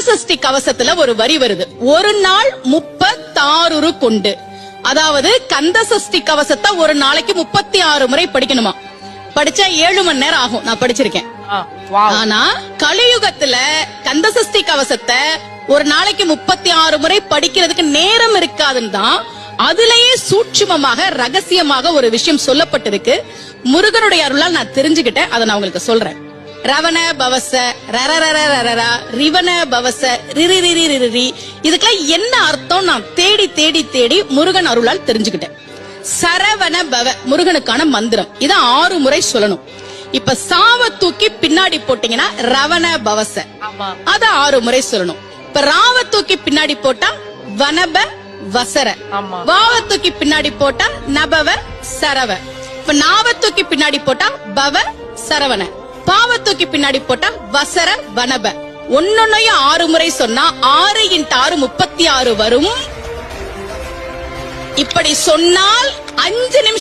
சஷ்டி கவசத்துல ஒரு வரி வருது, ஒரு நாள் 36 கொண்டு. அதாவது கந்த சஷ்டி கவசத்தை ஒரு நாளைக்கு 36 முறை படிக்கணுமா. படிச்சா 7 மணி நேரம் ஆகும். நான் படிச்சிருக்கேன். ஆனா கலியுகத்துல கந்த சஷ்டி கவசத்தை ஒரு நாளைக்கு 36 முறை படிக்கிறதுக்கு நேரம் இருக்காதுன்னு தான் அதுலயே சூட்சுமமாக ரகசியமாக ஒரு விஷயம் சொல்லப்பட்டிருக்கு. முருகனுடைய அருளால் நான் தெரிஞ்சுக்கிட்டேன். அதை நான் உங்களுக்கு சொல்றேன். ரவண பவச ரரரரரரரா ரிவண பவச ரிரிரிரிரிரி, இதுக்கெல்லாம் என்ன அர்த்தம் நான் தேடி தேடி தேடி முருகன் அருளால் தெரிஞ்சுக்கிட்டேன். சரவண பவ முருகனுக்கான மந்திரம். இத 6 முறை சொல்லணும். இப்ப சாவ தூக்கி பின்னாடி போட்டீங்கன்னா ரவண பவச, அத 6 முறை சொல்லணும். இப்ப ராவ தூக்கி பின்னாடி போட்டா வனப வசர, வாவ தூக்கி பின்னாடி போட்டா நபவ சரவ, இப்ப நாவ தூக்கி பின்னாடி போட்டா பவ சரவண, பாவ தூக்கி பின்னாடி போட்டா வசர வனப. ஒன்னொன்னையும் 6 முறை சொன்னா 6 × 6 36 வரும். இப்படி சொன்னால் 5 நிமிஷம்